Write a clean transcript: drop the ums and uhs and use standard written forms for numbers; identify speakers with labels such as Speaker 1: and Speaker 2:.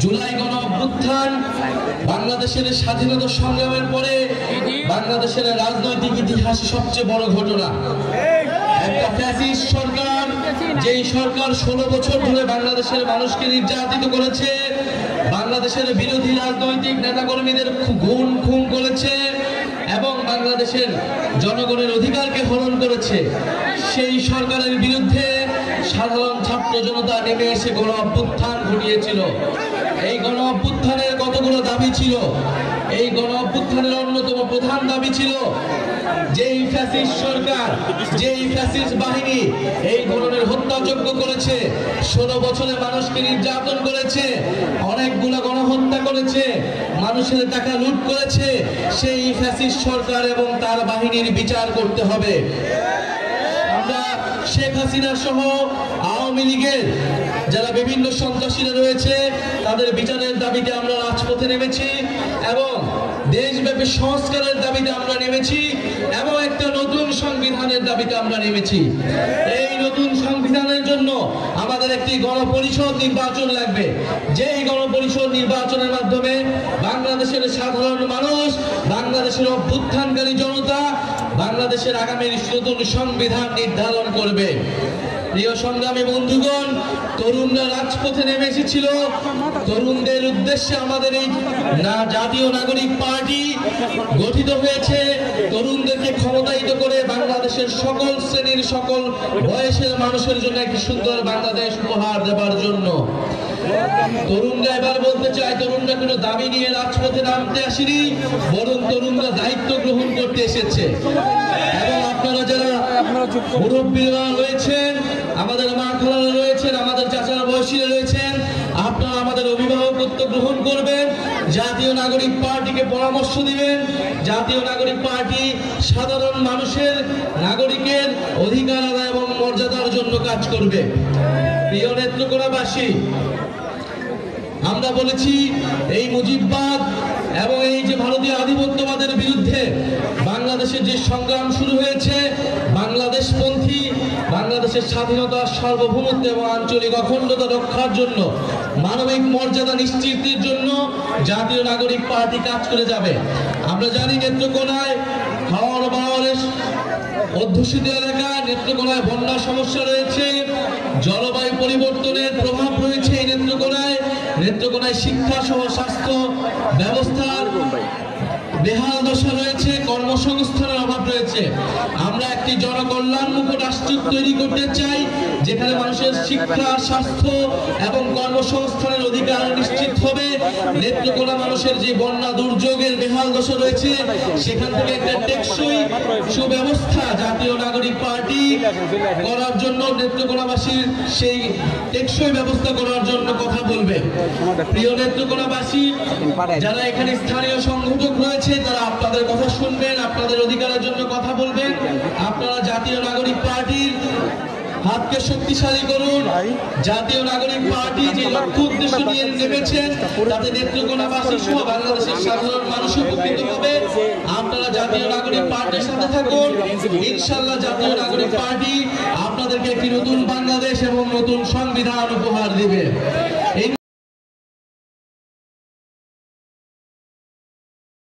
Speaker 1: জুলাই গণ অভ্যুত্থান বাংলাদেশের স্বাধীনতা সংগ্রামের পরে বাংলাদেশের রাজনৈতিক ইতিহাসে সবচেয়ে বড় ঘটনা। একটা ফ্যাসিস্ট সরকার, যেই সরকার 16 বছর ধরে বাংলাদেশের মানুষকে নির্যাতিত করেছে, বাংলাদেশের বিরোধী রাজনৈতিক নেতাকর্মীদের খুন করেছে এবং বাংলাদেশের জনগণের অধিকারকে হরণ করেছে, সেই সরকারের বিরুদ্ধে সাধারণ ছাত্র জনতা নেমে এসে গণ অভ্যুত্থান ঘটিয়েছিল। এই গণ অভ্যুত্থানের কতগুলো দাবি ছিল? এই গণ অভ্যুত্থানের অন্যতম প্রধান দাবি ছিল যেই ফ্যাসিস্ট সরকার, যেই ফ্যাসিস্ট বাহিনী এই ধরনের হত্যাযজ্ঞ করেছে, 16 বছরে মানুষকে নির্যাতন করেছে, অনেকগুলো গণহত্যা করেছে, মানুষের টাকা লুট করেছে, সেই ফ্যাসিস্ট সরকার এবং তার বাহিনীর বিচার করতে হবে। আমরা শেখ হাসিনা সহ আওয়ামী লীগের যারা বিভিন্ন সন্ত্রাসীরা রয়েছে তাদের বিচারের দাবিতে আমরা রাজপথে নেমেছি এবং দেশব্যাপী সংস্কারের দাবিতে আমরা নেমেছি এবং একটা নতুন সংবিধানের দাবিতে আমরা নেমেছি। এই নতুন সংবিধানের জন্য আমাদের একটি গণপরিষদ নির্বাচন লাগবে, যেই গণপরিষদ নির্বাচনের মাধ্যমে বাংলাদেশের সাধারণ মানুষ, বাংলাদেশের অভ্যুত্থানকারী জনতা বাংলাদেশের আগামী নতুন সংবিধান নির্ধারণ করবে। প্রিয় সংগ্রামী বন্ধুগণ, তরুণরা রাজপথে নেমে এসেছিল। তরুণদের উদ্দেশ্যে আমাদের এই জাতীয় নাগরিক পার্টি গঠিত হয়েছে, তরুণদেরকে ক্ষমতায়িত করে বাংলাদেশের সকল শ্রেণীর সকল বয়সের মানুষের জন্য একটি সুন্দর বাংলাদেশ উপহার দেবার জন্য। তরুণরা এবার বলতে চায়, তরুণরা কোনো দাবি নিয়ে রাজপথে নামতে আসেনি, বরং তরুণরা দায়িত্ব গ্রহণ করতে এসেছে। এবং আপনারা যারা মুরব্বীরা রয়েছেন, আমাদের মা খালারা রয়েছেন, আমাদের চাচারা বয়সীরা রয়েছেন, আপনারা আমাদের অভিভাবকত্ব গ্রহণ করবেন, জাতীয় নাগরিক পার্টিকে পরামর্শ দিবেন। জাতীয় নাগরিক পার্টি সাধারণ মানুষের, নাগরিকের অধিকার আদায় এবং মর্যাদার জন্য কাজ করবে। প্রিয় নেত্রকোনাবাসী, আমরা বলেছি এই মুজিববাদ এবং এই যে ভারতীয় আধিপত্যবাদের বিরুদ্ধে বাংলাদেশের যে সংগ্রাম শুরু হয়েছে, বাংলাদেশপন্থী, বাংলাদেশের স্বাধীনতা, সার্বভৌমত্ব এবং আঞ্চলিক অখণ্ডতা রক্ষার জন্য, মানবিক মর্যাদা নিশ্চিতের জন্য জাতীয় নাগরিক পার্টি কাজ করে যাবে। আমরা জানি নেত্রকোনায় হাওর বাওয়ারের অধ্যুষিত এলাকা, নেত্রকোনায় বন্যার সমস্যা রয়েছে, জলবায়ু পরিবর্তনের প্রভাব রয়েছে এই নেত্রকোনায়। নেত্রকোনায় শিক্ষা সহ স্বাস্থ্য ব্যবস্থার বেহাল দশা রয়েছে, কর্মসংস্থানের অভাব রয়েছে। আমরা একটি জনকল্যাণমুখী রাষ্ট্র তৈরি করতে চাই, যেখানে মানুষের শিক্ষা, স্বাস্থ্য এবং কর্মসংস্থানের অধিকার নিশ্চিত হবে। নেত্রকোনা মানুষের যে বন্যা দুর্যোগের বেহাল দশা রয়েছে, সেখান থেকে একটা টেকসই সুব্যবস্থা জাতীয় নাগরিক পার্টি করার জন্য, নেত্রকোনাবাসীর সেই টেকসই ব্যবস্থা করার জন্য কথা বলবে। প্রিয় নেত্রকোনাবাসী, যারা এখানে স্থানীয় সংগঠক রয়েছে তারা আপনাদের কথা শুনবেন, আপনাদের অধিকারের জন্য কথা বলবেন। আপনারা জাতীয় নাগরিক পার্টির হাতকে শক্তিশালী করুন। জাতীয় নাগরিক পার্টি যে লক্ষ্য উদ্দেশ্য নিয়ে নেমেছেন, তাতে নেত্রকোনাবাসী সহ বাংলাদেশের সাধারণ মানুষ উপকৃত হবে। আপনারা জাতীয় নাগরিক পার্টির সাথে থাকুন। ইনশাআল্লাহ জাতীয় নাগরিক পার্টি আপনাদেরকে একটি নতুন বাংলাদেশ এবং নতুন সংবিধান উপহার দিবে।